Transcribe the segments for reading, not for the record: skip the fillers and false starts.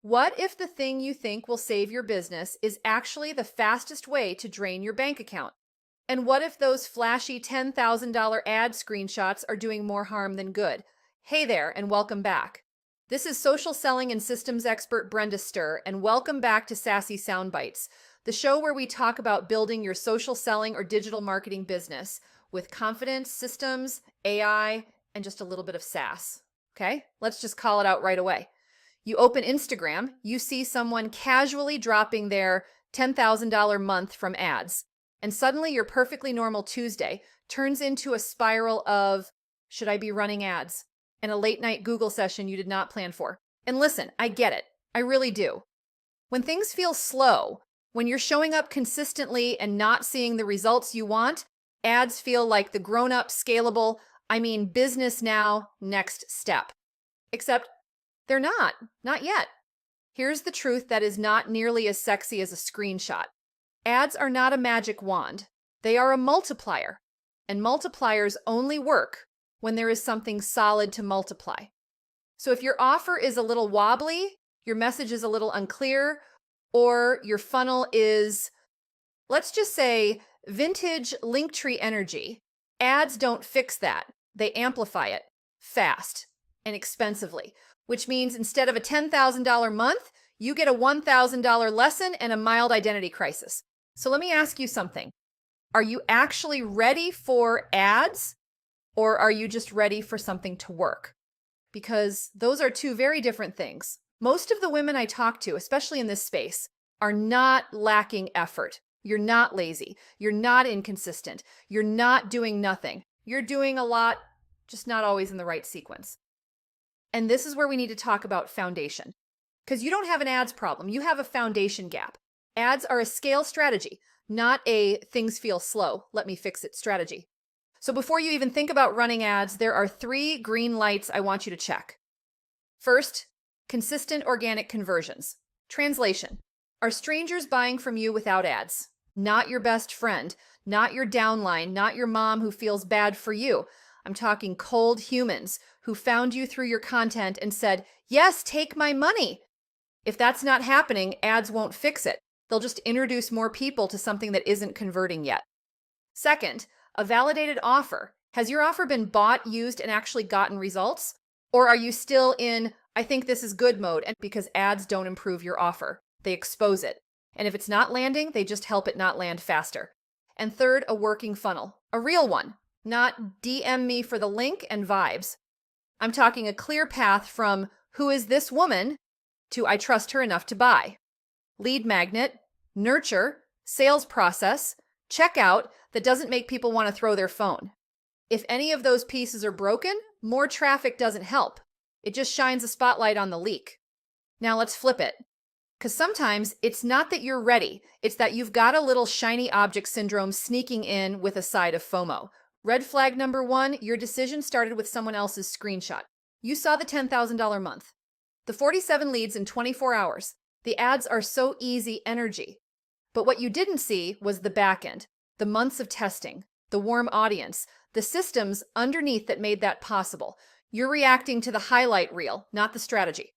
What if the thing you think will save your business is actually the fastest way to drain your bank account? And what if those flashy $10,000 ad screenshots are doing more harm than good? Hey there, and welcome back. This is social selling and systems expert Brenda Stir, and welcome back to Sassy Soundbites, the show where we talk about building your social selling or digital marketing business with confidence, systems, AI, and just a little bit of sass. Okay, let's just call it out right away. You open Instagram, you see someone casually dropping their $10,000 month from ads, and suddenly your perfectly normal Tuesday turns into a spiral of, should I be running ads? And a late night Google session you did not plan for. And listen, I get it. I really do. When things feel slow, when you're showing up consistently and not seeing the results you want, ads feel like the grown-up, scalable, business now, next step. Except they're not yet. Here's the truth that is not nearly as sexy as a screenshot. Ads are not a magic wand. They are a multiplier. And multipliers only work when there is something solid to multiply. So if your offer is a little wobbly, your message is a little unclear, or your funnel is, let's just say, vintage Linktree energy, ads don't fix that. They amplify it fast and expensively, which means instead of a $10,000 month, you get a $1,000 lesson and a mild identity crisis. So let me ask you something. Are you actually ready for ads, or are you just ready for something to work? Because those are two very different things. Most of the women I talk to, especially in this space, are not lacking effort. You're not lazy. You're not inconsistent. You're not doing nothing. You're doing a lot, just not always in the right sequence. And this is where we need to talk about foundation. Because you don't have an ads problem. You have a foundation gap. Ads are a scale strategy, not a things feel slow, let me fix it strategy. So before you even think about running ads, there are 3 green lights I want you to check. First, consistent organic conversions. Translation. Are strangers buying from you without ads? Not your best friend, not your downline, not your mom who feels bad for you. I'm talking cold humans who found you through your content and said, yes, take my money. If that's not happening, ads won't fix it. They'll just introduce more people to something that isn't converting yet. Second, a validated offer. Has your offer been bought, used, and actually gotten results? Or are you still in, I think this is good mode, and because ads don't improve your offer, they expose it. And if it's not landing, they just help it not land faster. And third, a working funnel, a real one, not DM me for the link and vibes. I'm talking a clear path from who is this woman to I trust her enough to buy. Lead magnet, nurture, sales process, checkout that doesn't make people want to throw their phone. If any of those pieces are broken, more traffic doesn't help. It just shines a spotlight on the leak. Now let's flip it. Because sometimes it's not that you're ready, it's that you've got a little shiny object syndrome sneaking in with a side of FOMO. Red flag number 1, your decision started with someone else's screenshot. You saw the $10,000 month. The 47 leads in 24 hours. The ads are so easy energy. But what you didn't see was the back end, the months of testing, the warm audience, the systems underneath that made that possible. You're reacting to the highlight reel, not the strategy.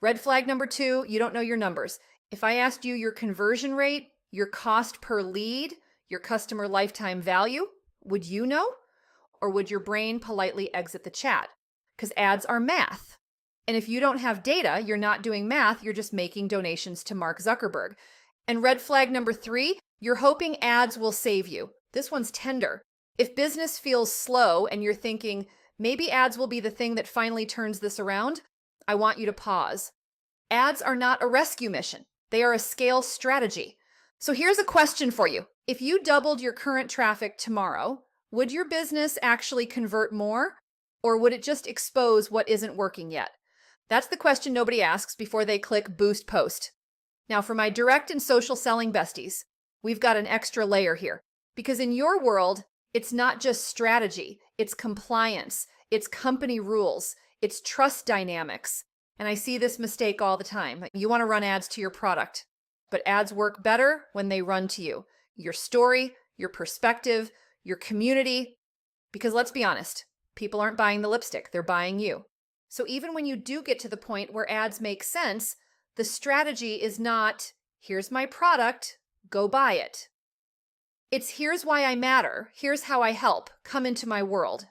Red flag number 2, you don't know your numbers. If I asked you your conversion rate, your cost per lead, your customer lifetime value, would you know? Or would your brain politely exit the chat? Because ads are math. And if you don't have data, you're not doing math, you're just making donations to Mark Zuckerberg. And red flag number 3, you're hoping ads will save you. This one's tender. If business feels slow and you're thinking, maybe ads will be the thing that finally turns this around, I want you to pause. Ads are not a rescue mission. They are a scale strategy. So here's a question for you. If you doubled your current traffic tomorrow, would your business actually convert more? Or would it just expose what isn't working yet? That's the question nobody asks before they click Boost Post. Now for my direct and social selling besties, we've got an extra layer here. Because in your world, it's not just strategy, it's compliance, it's company rules, it's trust dynamics. And I see this mistake all the time. You want to run ads to your product, but ads work better when they run to you. Your story, your perspective, your community. Because let's be honest, people aren't buying the lipstick, they're buying you. So even when you do get to the point where ads make sense, The strategy is not, here's my product, go buy it. It's here's why I matter, here's how I help, come into my world.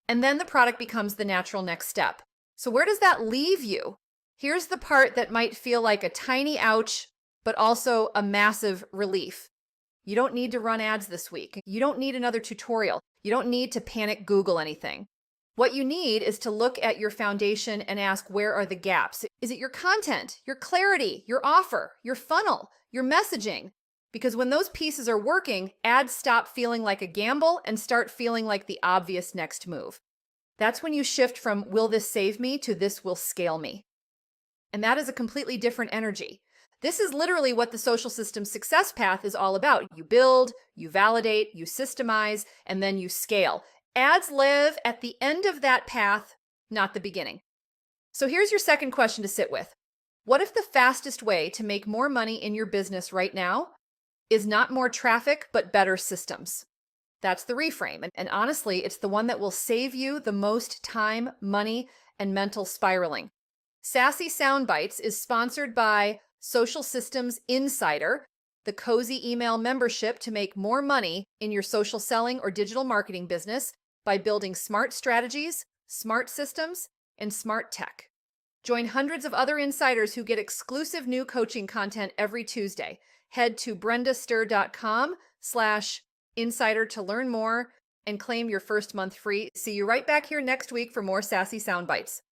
And then the product becomes the natural next step. So where does that leave you? Here's the part that might feel like a tiny ouch, but also a massive relief. You don't need to run ads this week. You don't need another tutorial. You don't need to panic Google anything. What you need is to look at your foundation and ask, where are the gaps? Is it your content, your clarity, your offer, your funnel, your messaging? Because when those pieces are working, ads stop feeling like a gamble and start feeling like the obvious next move. That's when you shift from will this save me to this will scale me. And that is a completely different energy. This is literally what the social systems success path is all about. You build, you validate, you systemize, and then you scale. Ads live at the end of that path, not the beginning. So here's your second question to sit with. What if the fastest way to make more money in your business right now is not more traffic, but better systems? That's the reframe. And honestly, it's the one that will save you the most time, money, and mental spiraling. Sassy Soundbites is sponsored by Social Systems Insider, the cozy email membership to make more money in your social selling or digital marketing business by building smart strategies, smart systems, and smart tech. Join hundreds of other insiders who get exclusive new coaching content every Tuesday. Head to brendastir.com/insider to learn more and claim your first month free. See you right back here next week for more Sassy Soundbites.